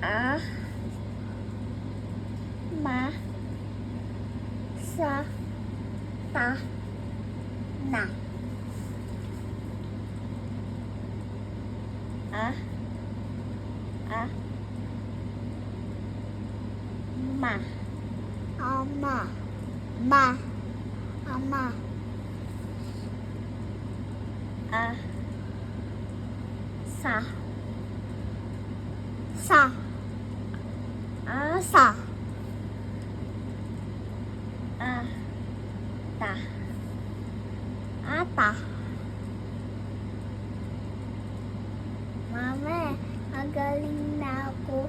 A ma sa ta na a ma ama ma ama a sa asa a ta ata. Mama, magaling na ako.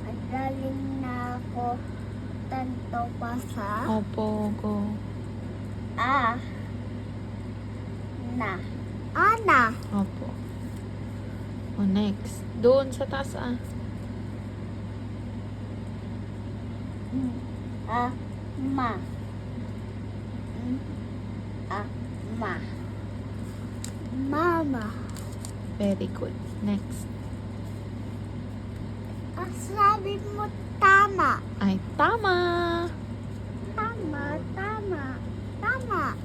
Magaling na ako. Tanto pa sa Opo, go. a na ana Opo. O, next. Doon sa taas, a ma a ma mama. Very good. Next. Sabi mo tama. Ay, tama. Tama.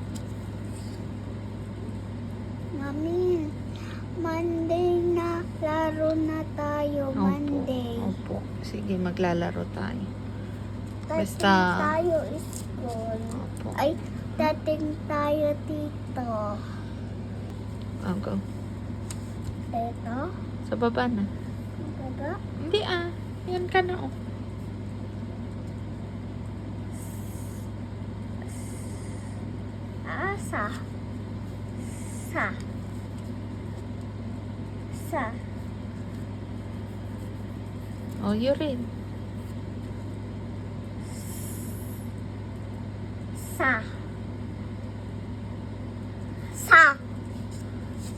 Mami, Monday na. Laro na tayo. Monday. Opo. Sige, maglalaro tayo. Dating Basta- tayo school. Opo. Ay, dating tayo dito. Oh, go. Ito? Sa baba na. Baba? Hindi, Yan ka na, Asa. Sa. Oh, you read. Sa.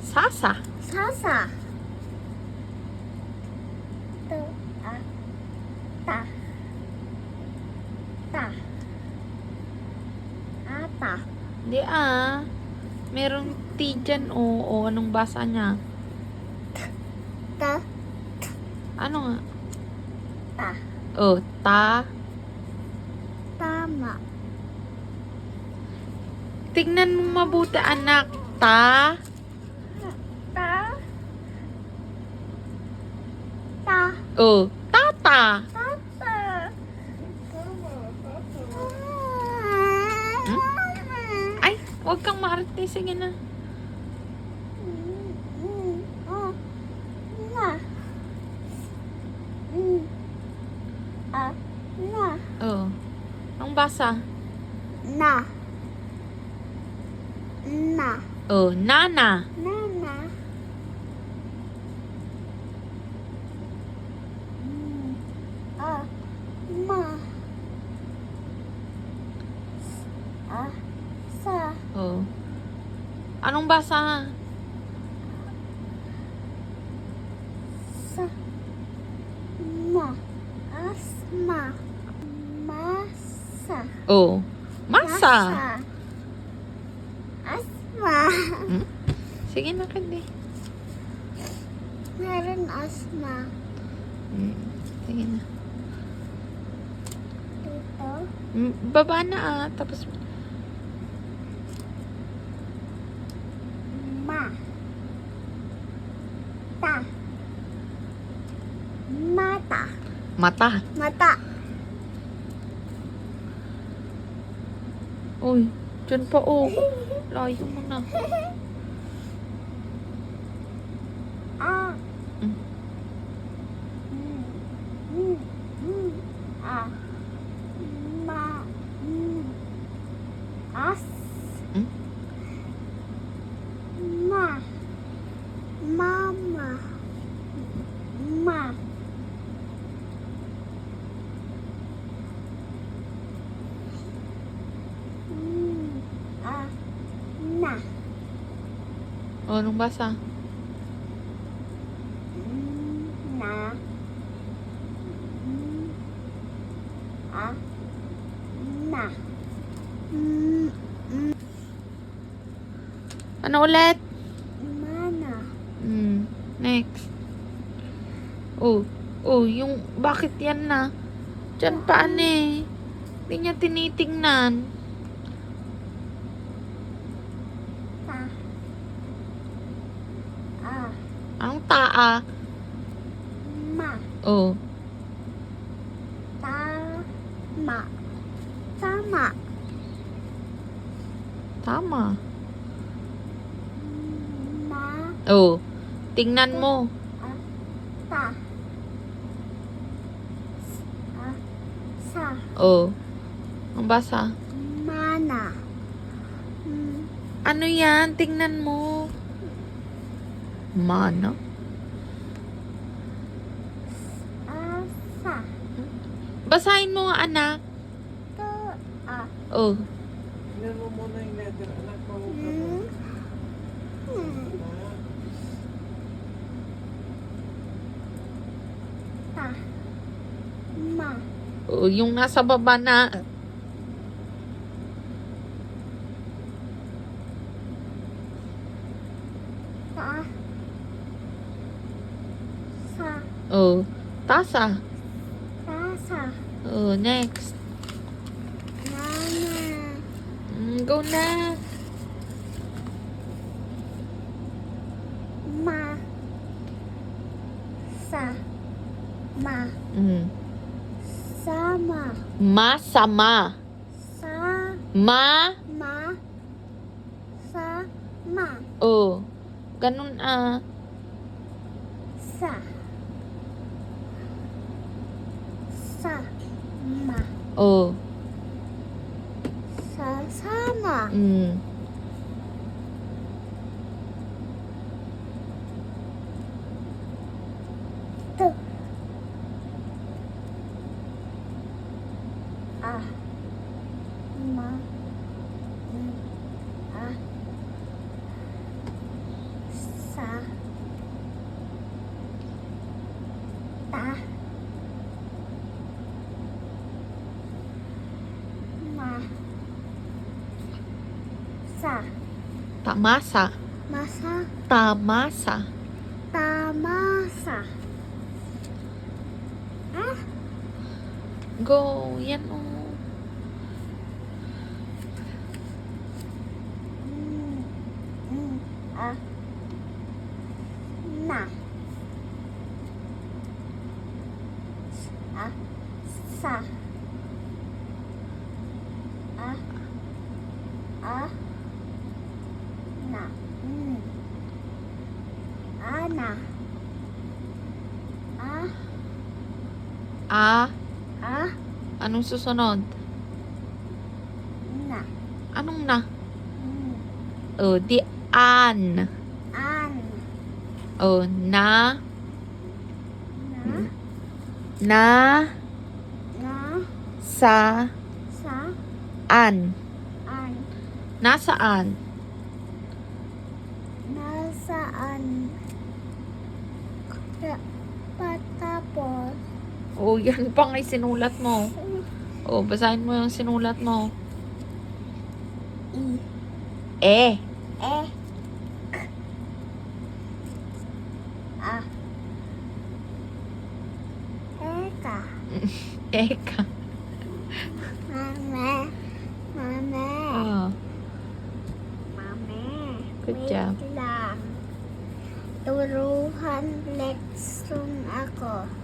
Sasa. Sasa. To. Ta. Ata. Hindi, Merong T dyan, o. Anong basa niya? Ta. Ano nga? Ta. Oh, ta. Tama. Tignan mo mabuti, anak. Ta. Ta. Ta. Oh, tata. Tata. Ay, huwag kang maarte. Sige na. Na. Na. Oh. Ang basa? Na. Na. Oh, nana. Nana. Ma. Sa. Oh. Anong basa? Sa. Ma. Asma. Masa. Oh. Masa. Asma. Hmm? Sige na, kandi. Meron asma. Sige na. Dito. Baba na, Tapos, Ma. Ta. Mata. mata. Mata. Uy, dyan pa, Layo mo na. A. Mm. A. Ma. As. Hmm? Ma. Mama. Ma. Na. Oh, anong basa? Na. Na. Ano ulit? Mana. Next. Oh, yung bakit yan na? Diyan pa eh. Hindi niya tinitingnan. Ta. Ah. Anong taa? Ma. Oh. Tama. Tama. Tama. Ma. Oh. Tingnan mo. Ta. Sa. Oh. Ang basa. Mana. Ano yan? Tingnan mo. Mana? Asa. Basahin mo nga, anak. To. Oh. Tingnan mo muna yung letter, anak. Ta. Ma. Oh, yung nasa baba na. Ta. Sa. Oh. Tasa. Tasa. Oh, next. Nana. Go na. Ma. Sa. Ma. Sama. Masama. Sa. Ma. Ma. Sa. Ma. Oh. Ganun Sa. Sa. Ma. Oh. Sa. Sama. To. Ma. Sa. Ta. Ma. Sa. Tamasa. Masa. Tamasa. Tamasa. Go. Yan oh. Na. Sa. Na. Ana. Anong susunod? Na. Anong na? Oh, di an. An. Oh, na. Na. Na. Na. Sa. Sa. An. An. Nasaan? Nasaan? Patapos. Oh, yan pa nga sinulat mo. Oh, basahin mo yung sinulat mo. I. Eh. Eka. Eka. Mame. Mame. Oh, Mame. good Wait job. lang. Turuhan lesson ako.